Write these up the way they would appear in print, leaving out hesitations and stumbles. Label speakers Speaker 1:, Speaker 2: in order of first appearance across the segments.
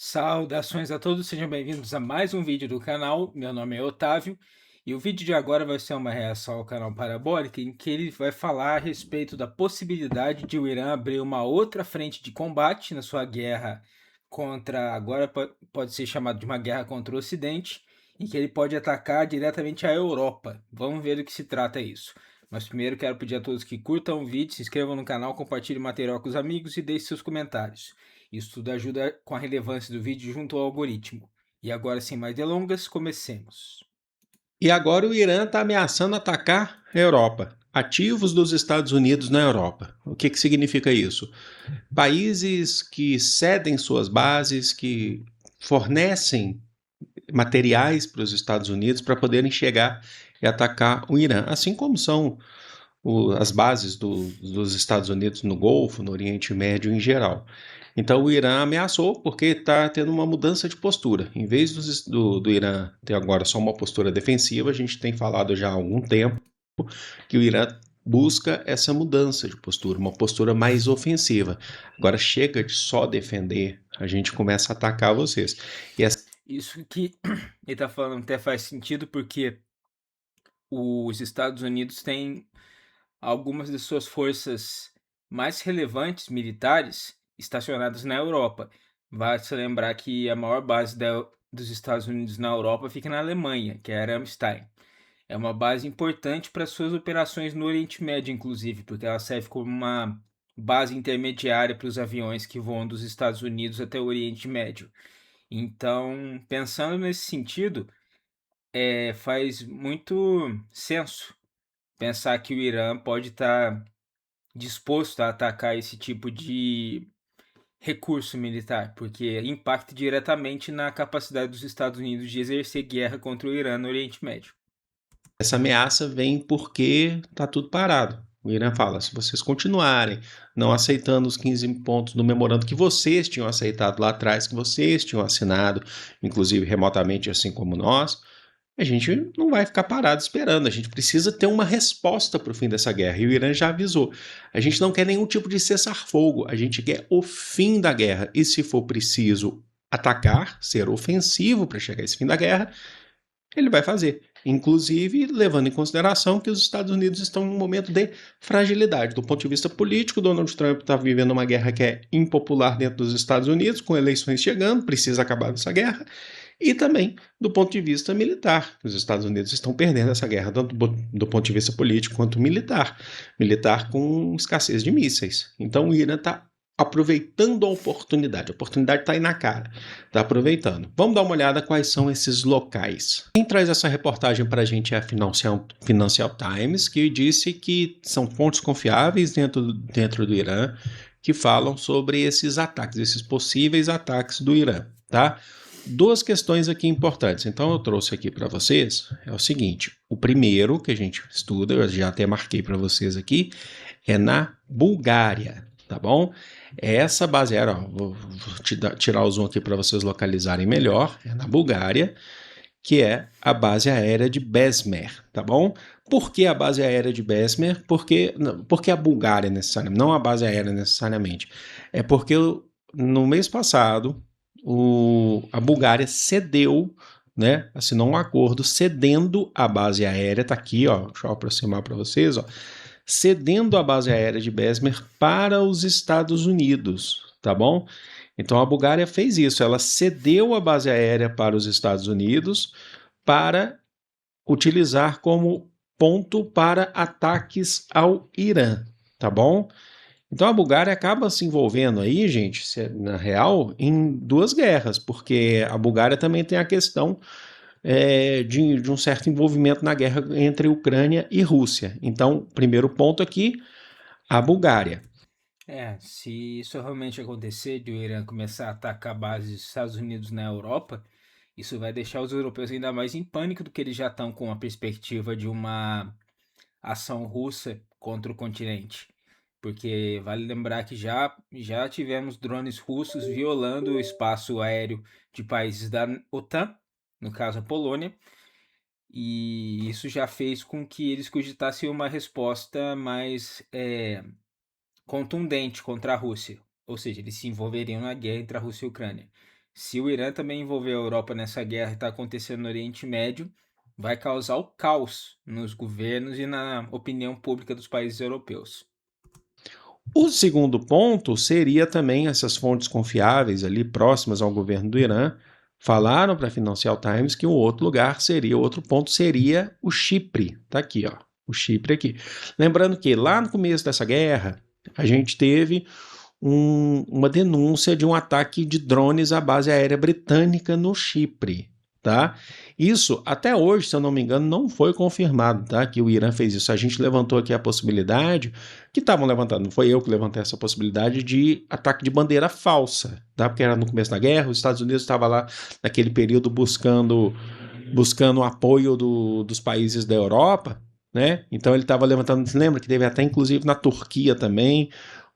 Speaker 1: Saudações a todos, sejam bem-vindos a mais um vídeo do canal. Meu nome é Otávio e o vídeo de agora vai ser uma reação ao canal Parabólica, em que ele vai falar a respeito da possibilidade de o Irã abrir uma outra frente de combate na sua guerra contra, agora pode ser chamado de uma guerra contra o Ocidente, em que ele pode atacar diretamente a Europa. Vamos ver do que se trata isso. Mas primeiro quero pedir a todos que curtam o vídeo, se inscrevam no canal, compartilhem o material com os amigos e deixem seus comentários. Isso tudo ajuda com a relevância do vídeo junto ao algoritmo. E agora, sem mais delongas, comecemos.
Speaker 2: E agora o Irã está ameaçando atacar a Europa. Ativos dos Estados Unidos na Europa. O que significa isso? Países que cedem suas bases, que fornecem materiais para os Estados Unidos para poderem chegar e atacar o Irã. Assim como são as bases dos Estados Unidos no Golfo, no Oriente Médio em geral. Então o Irã ameaçou porque está tendo uma mudança de postura. Em vez do Irã ter agora só uma postura defensiva, a gente tem falado já há algum tempo que o Irã busca essa mudança de postura, uma postura mais ofensiva. Agora chega de só defender, a gente começa a atacar vocês. E essa
Speaker 1: Isso que ele está falando até faz sentido porque os Estados Unidos têm algumas de suas forças mais relevantes militares estacionadas na Europa. Vai se lembrar que a maior base dos Estados Unidos na Europa fica na Alemanha, que é a Ramstein. É uma base importante para suas operações no Oriente Médio, inclusive, porque ela serve como uma base intermediária para os aviões que voam dos Estados Unidos até o Oriente Médio. Então, pensando nesse sentido, faz muito senso pensar que o Irã pode estar disposto a atacar esse tipo de recurso militar, porque impacta diretamente na capacidade dos Estados Unidos de exercer guerra contra o Irã no Oriente Médio.
Speaker 2: Essa ameaça vem porque está tudo parado. O Irã fala: se vocês continuarem não aceitando os 15 pontos do memorando que vocês tinham aceitado lá atrás, que vocês tinham assinado, inclusive remotamente, assim como nós, a gente não vai ficar parado esperando. A gente precisa ter uma resposta para o fim dessa guerra. E o Irã já avisou: a gente não quer nenhum tipo de cessar-fogo, a gente quer o fim da guerra. E se for preciso atacar, ser ofensivo para chegar a esse fim da guerra, ele vai fazer. Inclusive, levando em consideração que os Estados Unidos estão em um momento de fragilidade. Do ponto de vista político, Donald Trump está vivendo uma guerra que é impopular dentro dos Estados Unidos, com eleições chegando, precisa acabar essa guerra. E também do ponto de vista militar. Os Estados Unidos estão perdendo essa guerra, tanto do ponto de vista político quanto militar. Militar com escassez de mísseis. Então o Irã está aproveitando a oportunidade está aí na cara, está aproveitando. Vamos dar uma olhada quais são esses locais. Quem traz essa reportagem para a gente é a Financial Times, que disse que são fontes confiáveis dentro do Irã que falam sobre esses ataques, esses possíveis ataques do Irã, tá? Duas questões aqui importantes. Então eu trouxe aqui para vocês é o seguinte: o primeiro que a gente estuda, eu já até marquei para vocês aqui, é na Bulgária, tá bom? Essa base aérea, ó, vou tirar o zoom aqui para vocês localizarem melhor, é na Bulgária, que é a base aérea de Besmer, tá bom? Por que a base aérea de Besmer? Porque a Bulgária necessariamente, não a base aérea necessariamente. É porque no mês passado a Bulgária cedeu, né, assinou um acordo cedendo a base aérea, tá aqui, ó, deixa eu aproximar para vocês, ó, cedendo a base aérea de Besmer para os Estados Unidos, tá bom? Então a Bulgária fez isso, ela cedeu a base aérea para os Estados Unidos para utilizar como ponto para ataques ao Irã, tá bom? Então a Bulgária acaba se envolvendo aí, gente, na real, em duas guerras, porque a Bulgária também tem a questão de um certo envolvimento na guerra entre Ucrânia e Rússia. Então, primeiro ponto aqui, a Bulgária.
Speaker 1: Se isso realmente acontecer, de o Irã começar a atacar bases dos Estados Unidos na Europa, isso vai deixar os europeus ainda mais em pânico do que eles já estão com a perspectiva de uma ação russa contra o continente. Porque vale lembrar que já tivemos drones russos violando o espaço aéreo de países da OTAN, no caso a Polônia, e isso já fez com que eles cogitassem uma resposta mais contundente contra a Rússia. Ou seja, eles se envolveriam na guerra entre a Rússia e a Ucrânia. Se o Irã também envolver a Europa nessa guerra que está acontecendo no Oriente Médio, vai causar o caos nos governos e na opinião pública dos países europeus.
Speaker 2: O segundo ponto seria também essas fontes confiáveis ali próximas ao governo do Irã falaram para a Financial Times que o outro lugar seria, o outro ponto seria o Chipre. Tá aqui, ó, o Chipre aqui. Lembrando que lá no começo dessa guerra, a gente teve uma denúncia de um ataque de drones à base aérea britânica no Chipre, tá? Isso, até hoje, se eu não me engano, não foi confirmado, tá? Que o Irã fez isso. A gente levantou aqui a possibilidade, que estavam levantando, não foi eu que levantei essa possibilidade de ataque de bandeira falsa, tá? Porque era no começo da guerra, os Estados Unidos estavam lá naquele período buscando o apoio dos países da Europa, né? Então ele estava levantando, se lembra que teve até inclusive na Turquia também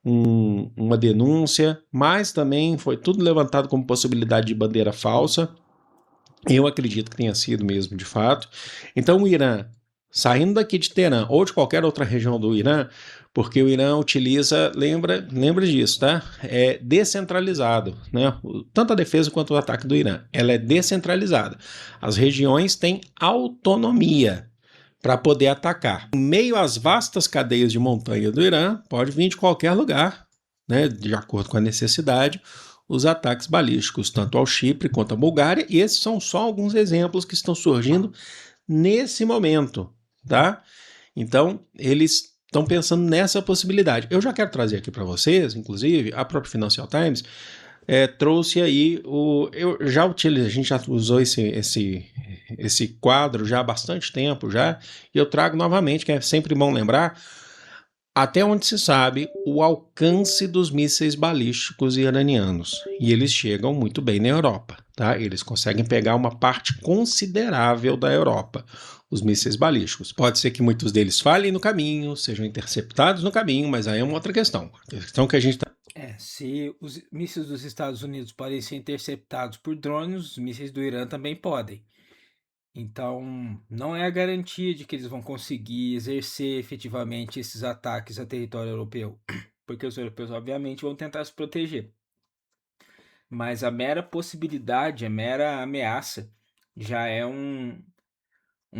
Speaker 2: uma denúncia, mas também foi tudo levantado como possibilidade de bandeira falsa. Eu acredito que tenha sido mesmo, de fato. Então o Irã, saindo daqui de Teherã ou de qualquer outra região do Irã, porque o Irã utiliza, lembra disso, tá? É descentralizado, né? Tanto a defesa quanto o ataque do Irã. Ela é descentralizada. As regiões têm autonomia para poder atacar. Em meio às vastas cadeias de montanha do Irã, pode vir de qualquer lugar, né, de acordo com a necessidade, os ataques balísticos, tanto ao Chipre quanto à Bulgária, e esses são só alguns exemplos que estão surgindo nesse momento, tá? Então, eles estão pensando nessa possibilidade. Eu já quero trazer aqui para vocês, inclusive, a própria Financial Times trouxe aí a gente já usou esse quadro já há bastante tempo já, e eu trago novamente, que é sempre bom lembrar, até onde se sabe o alcance dos mísseis balísticos iranianos. E eles chegam muito bem na Europa, tá? Eles conseguem pegar uma parte considerável da Europa, os mísseis balísticos. Pode ser que muitos deles falhem no caminho, sejam interceptados no caminho, mas aí é uma outra questão. A questão que a gente
Speaker 1: Se os mísseis dos Estados Unidos podem ser interceptados por drones, os mísseis do Irã também podem. Então, não é a garantia de que eles vão conseguir exercer efetivamente esses ataques a território europeu, porque os europeus, obviamente, vão tentar se proteger. Mas a mera possibilidade, a mera ameaça, já é um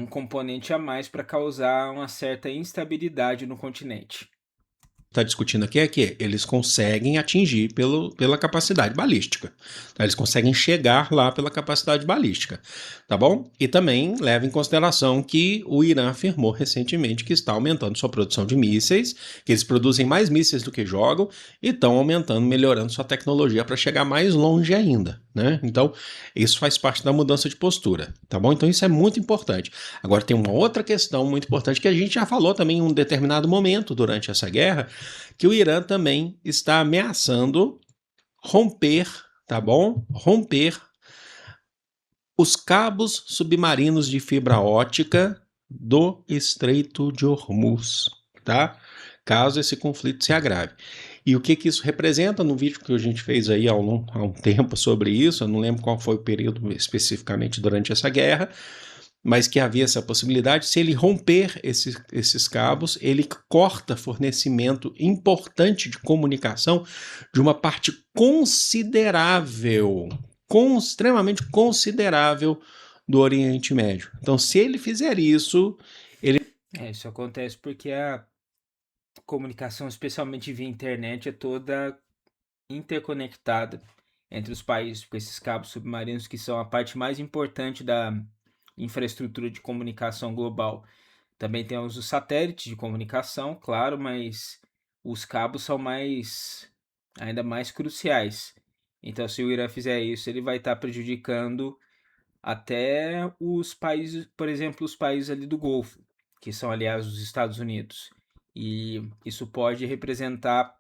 Speaker 1: componente a mais para causar uma certa instabilidade no continente.
Speaker 2: está discutindo aqui é que eles conseguem atingir pela capacidade balística. Tá? Eles conseguem chegar lá pela capacidade balística, tá bom? E também leva em consideração que o Irã afirmou recentemente que está aumentando sua produção de mísseis, que eles produzem mais mísseis do que jogam e estão aumentando, melhorando sua tecnologia para chegar mais longe ainda, né? Então, isso faz parte da mudança de postura, tá bom? Então, isso é muito importante. Agora, tem uma outra questão muito importante que a gente já falou também em um determinado momento durante essa guerra, que o Irã também está ameaçando romper, tá bom? Romper os cabos submarinos de fibra ótica do Estreito de Hormuz, tá? Caso esse conflito se agrave. E o que isso representa no vídeo que a gente fez aí há um tempo sobre isso, eu não lembro qual foi o período especificamente durante essa guerra, mas que havia essa possibilidade, se ele romper esses cabos, ele corta fornecimento importante de comunicação de uma parte considerável, extremamente considerável do Oriente Médio. Então, se ele fizer isso,
Speaker 1: isso acontece porque a comunicação, especialmente via internet, é toda interconectada entre os países, com esses cabos submarinos que são a parte mais importante da infraestrutura de comunicação global. Também temos os satélites de comunicação, claro, mas os cabos são ainda mais cruciais. Então, se o Irã fizer isso, ele vai estar prejudicando até os países, por exemplo, os países ali do Golfo, que são aliás os Estados Unidos. E isso pode representar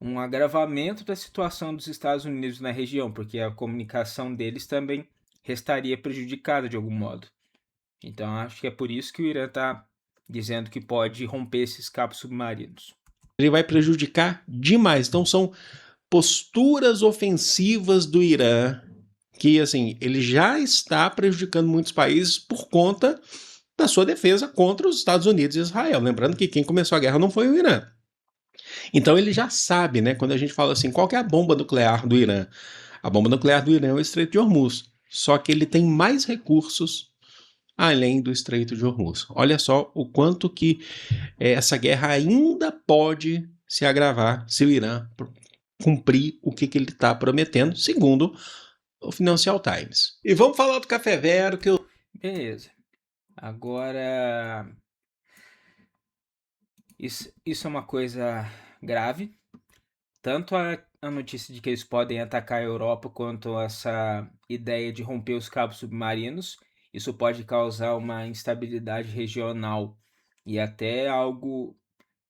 Speaker 1: um agravamento da situação dos Estados Unidos na região, porque a comunicação deles também restaria prejudicada de algum modo. Então acho que é por isso que o Irã está dizendo que pode romper esses cabos submarinos.
Speaker 2: Ele vai prejudicar demais. Então são posturas ofensivas do Irã que, assim, ele já está prejudicando muitos países por conta da sua defesa contra os Estados Unidos e Israel. Lembrando que quem começou a guerra não foi o Irã. Então ele já sabe, né? Quando a gente fala assim, qual que é a bomba nuclear do Irã? A bomba nuclear do Irã é o Estreito de Hormuz. Só que ele tem mais recursos além do Estreito de Hormuz. Olha só o quanto que essa guerra ainda pode se agravar se o Irã cumprir o que ele está prometendo, segundo o Financial Times. E vamos falar do Café Vero, que eu...
Speaker 1: Beleza. Agora, isso é uma coisa grave. Tanto a notícia de que eles podem atacar a Europa, quanto essa ideia de romper os cabos submarinos. Isso pode causar uma instabilidade regional e até algo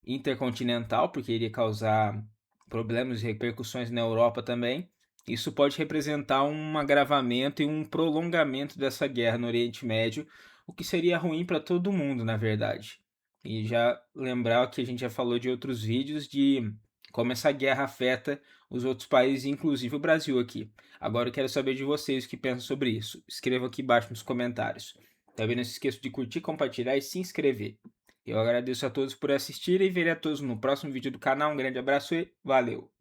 Speaker 1: intercontinental, porque iria causar problemas e repercussões na Europa também. Isso pode representar um agravamento e um prolongamento dessa guerra no Oriente Médio, o que seria ruim para todo mundo, na verdade. E já lembrar que a gente já falou de outros vídeos de como essa guerra afeta os outros países, inclusive o Brasil aqui. Agora eu quero saber de vocês o que pensam sobre isso. Escreva aqui embaixo nos comentários. Também não se esqueça de curtir, compartilhar e se inscrever. Eu agradeço a todos por assistirem e verei a todos no próximo vídeo do canal. Um grande abraço e valeu!